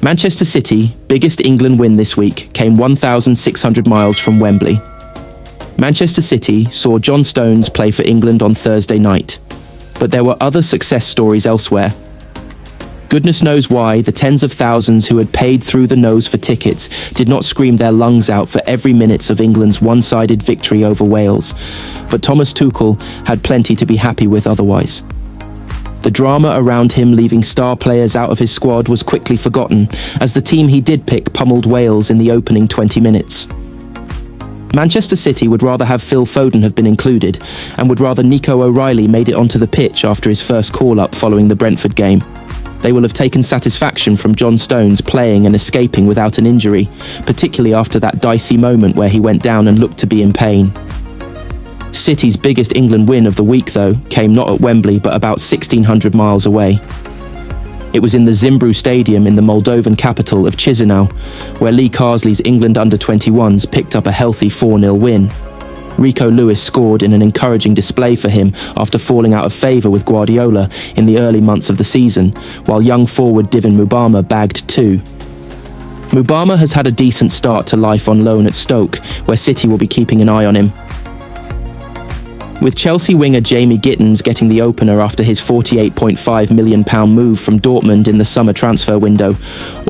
Manchester City, biggest England win this week, came 1,600 miles from Wembley. Manchester City saw John Stones play for England on Thursday night, but there were other success stories elsewhere. Goodness knows why the tens of thousands who had paid through the nose for tickets did not scream their lungs out for every minute of England's one-sided victory over Wales, but Thomas Tuchel had plenty to be happy with otherwise. The drama around him leaving star players out of his squad was quickly forgotten, as the team he did pick pummeled Wales in the opening 20 minutes. Manchester City would rather have Phil Foden have been included, and would rather Nico O'Reilly made it onto the pitch after his first call-up following the Brentford game. They will have taken satisfaction from John Stones playing and escaping without an injury, particularly after that dicey moment where he went down and looked to be in pain. City's biggest England win of the week, though, came not at Wembley but about 1,600 miles away. It was in the Zimbru Stadium in the Moldovan capital of Chisinau, where Lee Carsley's England under-21s picked up a healthy 4-0 win. Rico scored in an encouraging display for him after falling out of favour with Guardiola in the early months of the season, while young forward Divin Mubama bagged 2. Mubama has had a decent start to life on loan at Stoke, where City will be keeping an eye on him. With Chelsea winger Jamie Gittins getting the opener after his £48.5 million move from Dortmund in the summer transfer window,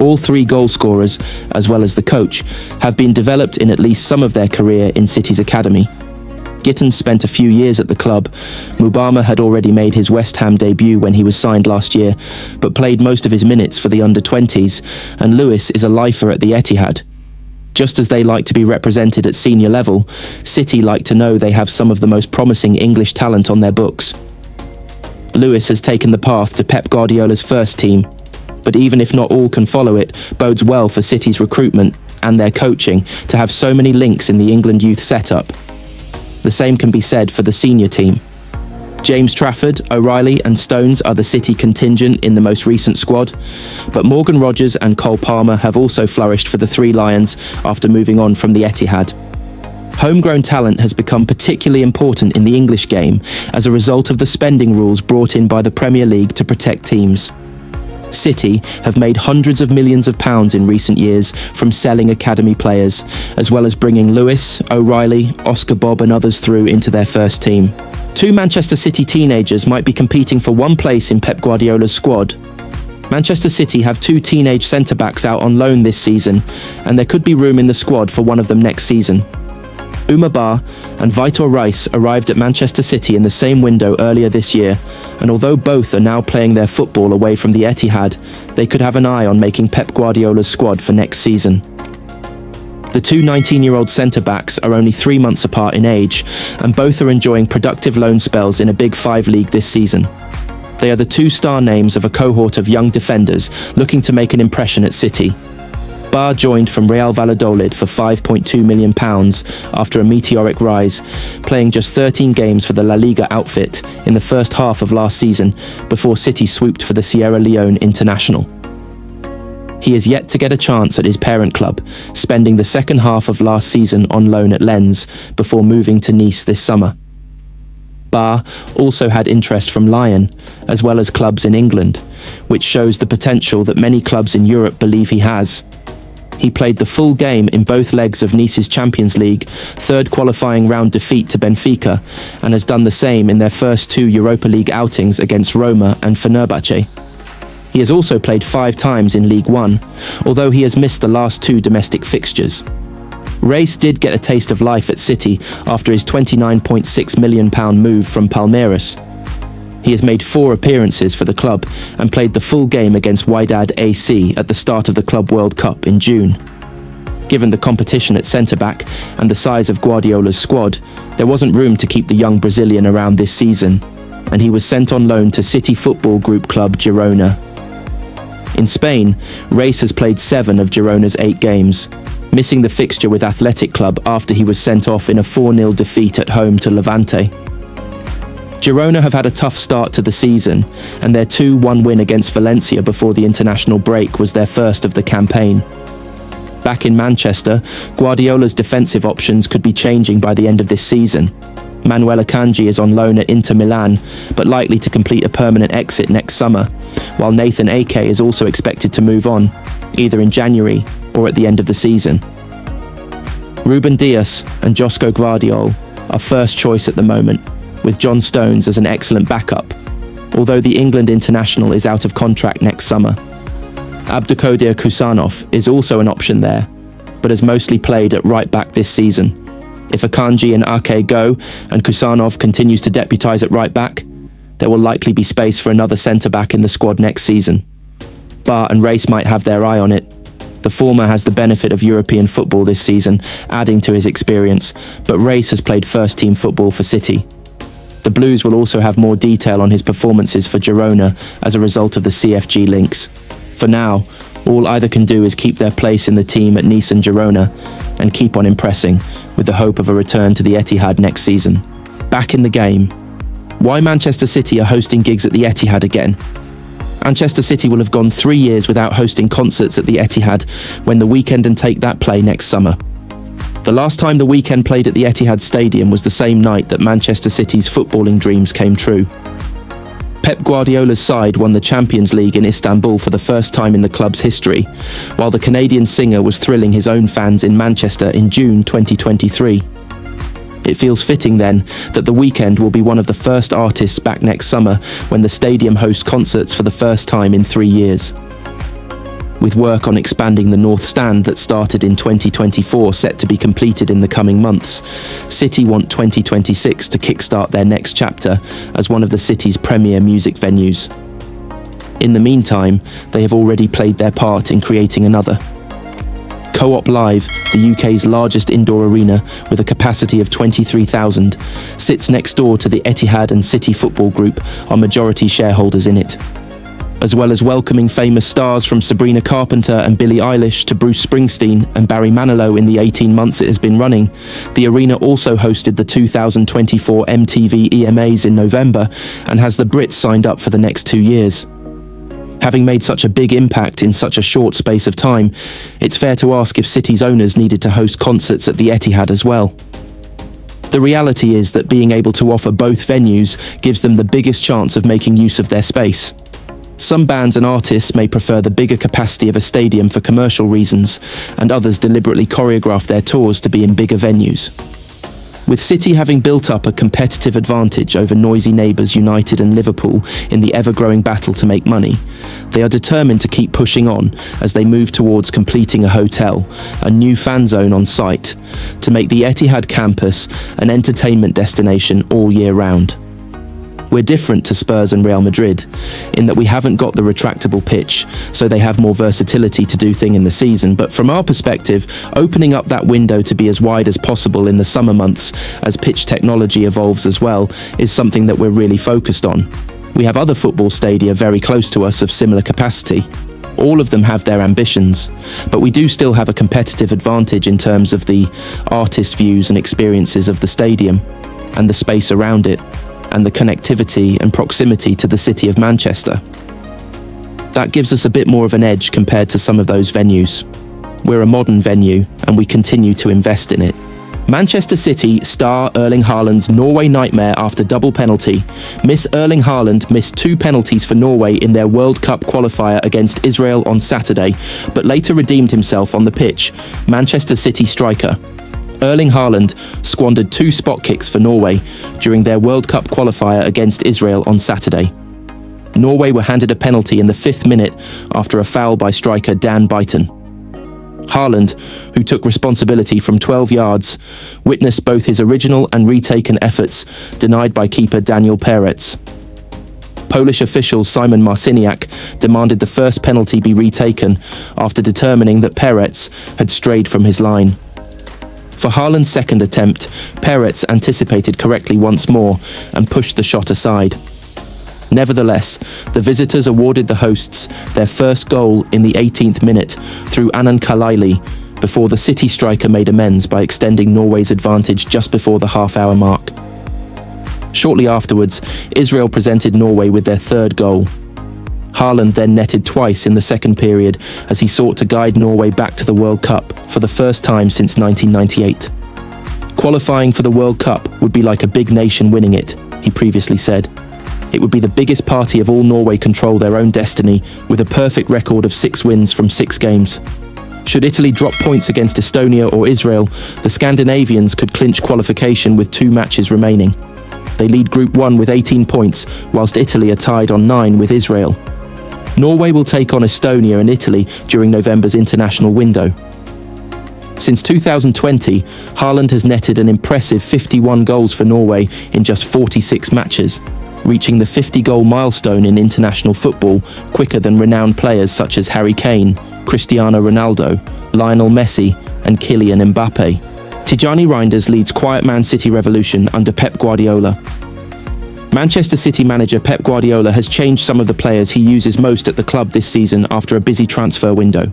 all 3 goalscorers, as well as the coach, have been developed in at least some of their career in City's academy. Gittins spent a few years at the club. Mubama had already made his West Ham debut when he was signed last year, but played most of his minutes for the under-20s, and Lewis is a lifer at the Etihad. Just as they like to be represented at senior level, City like to know they have some of the most promising English talent on their books. Lewis has taken the path to Pep Guardiola's first team, but even if not all can follow it, bodes well for City's recruitment and their coaching to have so many links in the England youth setup. The same can be said for the senior team. James Trafford, O'Reilly and Stones are the City contingent in the most recent squad, but Morgan Rogers and Cole Palmer have also flourished for the Three Lions after moving on from the Etihad. Homegrown talent has become particularly important in the English game as a result of the spending rules brought in by the Premier League to protect teams. City have made hundreds of millions of pounds in recent years from selling academy players, as well as bringing Lewis, O'Reilly, Oscar Bob and others through into their first team. 2 Manchester City teenagers might be competing for one place in Pep Guardiola's squad. Manchester City have 2 teenage centre-backs out on loan this season, and there could be room in the squad for one of them next season. Oumar Ba and Vitor Rice arrived at Manchester City in the same window earlier this year, and although both are now playing their football away from the Etihad, they could have an eye on making Pep Guardiola's squad for next season. The 2 19-year-old centre-backs are only 3 months apart in age, and both are enjoying productive loan spells in a Big 5 league this season. They are the 2 star names of a cohort of young defenders looking to make an impression at City. Ba joined from Real Valladolid for £5.2 million after a meteoric rise, playing just 13 games for the La Liga outfit in the first half of last season before City swooped for the Sierra Leone International. He is yet to get a chance at his parent club, spending the second half of last season on loan at Lens before moving to Nice this summer. Ba also had interest from Lyon, as well as clubs in England, which shows the potential that many clubs in Europe believe he has. He played the full game in both legs of Nice's Champions League, 3rd qualifying round defeat to Benfica, and has done the same in their first 2 Europa League outings against Roma and Fenerbahce. He has also played 5 times in League One, although he has missed the last 2 domestic fixtures. Reis did get a taste of life at City after his £29.6 million move from Palmeiras. He has made 4 appearances for the club and played the full game against Wydad AC at the start of the Club World Cup in June. Given the competition at centre-back and the size of Guardiola's squad, there wasn't room to keep the young Brazilian around this season, and he was sent on loan to City Football Group club Girona. In Spain, Reis has played 7 of Girona's 8 games, missing the fixture with Athletic Club after he was sent off in a 4-0 defeat at home to Levante. Girona have had a tough start to the season, and their 2-1 win against Valencia before the international break was their first of the campaign. Back in Manchester, Guardiola's defensive options could be changing by the end of this season. Manuel Akanji is on loan at Inter Milan, but likely to complete a permanent exit next summer, while Nathan Ake is also expected to move on, either in January or at the end of the season. Ruben Dias and Josko Gvardiol are first choice at the moment, with John Stones as an excellent backup, although the England international is out of contract next summer. Abdulkadir Kusanov is also an option there, but has mostly played at right back this season. If Akanji and Ake go and Kusanov continues to deputise at right back, there will likely be space for another centre-back in the squad next season. Bar and Race might have their eye on it. The former has the benefit of European football this season, adding to his experience, but Race has played first-team football for City. The Blues will also have more detail on his performances for Girona as a result of the CFG links. For now, all either can do is keep their place in the team at Nice and Girona and keep on impressing, with the hope of a return to the Etihad next season. Back in the game. Why Manchester City are hosting gigs at the Etihad again? Manchester City will have gone 3 years without hosting concerts at the Etihad when The Weeknd and Take That play next summer. The last time The Weeknd played at the Etihad Stadium was the same night that Manchester City's footballing dreams came true. Pep Guardiola's side won the Champions League in Istanbul for the first time in the club's history, while the Canadian singer was thrilling his own fans in Manchester in June 2023. It feels fitting then that The Weeknd will be one of the first artists back next summer when the stadium hosts concerts for the first time in 3 years. With work on expanding the North Stand that started in 2024 set to be completed in the coming months, City want 2026 to kickstart their next chapter as one of the city's premier music venues. In the meantime, they have already played their part in creating another. Co-op Live, the UK's largest indoor arena with a capacity of 23,000, sits next door to the Etihad and City Football Group, are majority shareholders in it. As well as welcoming famous stars from Sabrina Carpenter and Billie Eilish to Bruce Springsteen and Barry Manilow in the 18 months it has been running, the arena also hosted the 2024 MTV EMAs in November and has the Brits signed up for the next 2 years. Having made such a big impact in such a short space of time, it's fair to ask if City's owners needed to host concerts at the Etihad as well. The reality is that being able to offer both venues gives them the biggest chance of making use of their space. Some bands and artists may prefer the bigger capacity of a stadium for commercial reasons, and others deliberately choreograph their tours to be in bigger venues. With City having built up a competitive advantage over noisy neighbours United and Liverpool in the ever-growing battle to make money, they are determined to keep pushing on as they move towards completing a hotel, a new fan zone on site, to make the Etihad campus an entertainment destination all year round. We're different to Spurs and Real Madrid, in that we haven't got the retractable pitch, so they have more versatility to do things in the season, but from our perspective, opening up that window to be as wide as possible in the summer months, as pitch technology evolves as well, is something that we're really focused on. We have other football stadia very close to us of similar capacity. All of them have their ambitions, but we do still have a competitive advantage in terms of the artist views and experiences of the stadium, and the space around it, and the connectivity and proximity to the city of Manchester. That gives us a bit more of an edge compared to some of those venues. We're a modern venue, and we continue to invest in it. Manchester City star Erling Haaland's Norway nightmare after double penalty. Erling Haaland missed 2 penalties for Norway in their World Cup qualifier against Israel on Saturday, but later redeemed himself on the pitch. Manchester City striker Erling Haaland squandered 2 spot kicks for Norway during their World Cup qualifier against Israel on Saturday. Norway were handed a penalty in the 5th minute after a foul by striker Dan Byton. Haaland, who took responsibility from 12 yards, witnessed both his original and retaken efforts denied by keeper Daniel Peretz. Polish official Simon Marciniak demanded the first penalty be retaken after determining that Peretz had strayed from his line. For Haaland's second attempt, Peretz anticipated correctly once more and pushed the shot aside. Nevertheless, the visitors awarded the hosts their first goal in the 18th minute through Anan Kalaili, before the City striker made amends by extending Norway's advantage just before the half-hour mark. Shortly afterwards, Israel presented Norway with their third goal. Haaland then netted twice in the second period as he sought to guide Norway back to the World Cup for the first time since 1998. Qualifying for the World Cup would be like a big nation winning it, he previously said. It would be the biggest party of all. Norway control their own destiny with a perfect record of 6 wins from 6 games. Should Italy drop points against Estonia or Israel, the Scandinavians could clinch qualification with 2 matches remaining. They lead Group 1 with 18 points, whilst Italy are tied on 9 with Israel. Norway will take on Estonia and Italy during November's international window. Since 2020, Haaland has netted an impressive 51 goals for Norway in just 46 matches, reaching the 50-goal milestone in international football quicker than renowned players such as Harry Kane, Cristiano Ronaldo, Lionel Messi and Kylian Mbappe. Tijani Reinders leads quiet Man City revolution under Pep Guardiola. Manchester City manager Pep Guardiola has changed some of the players he uses most at the club this season after a busy transfer window.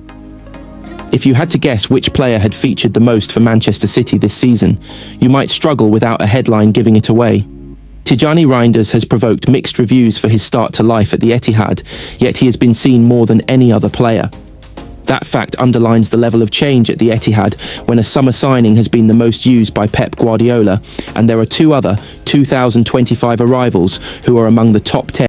If you had to guess which player had featured the most for Manchester City this season, you might struggle without a headline giving it away. Tijani Reinders has provoked mixed reviews for his start to life at the Etihad, yet he has been seen more than any other player. That fact underlines the level of change at the Etihad when a summer signing has been the most used by Pep Guardiola, and there are 2 other 2025 arrivals who are among the top 10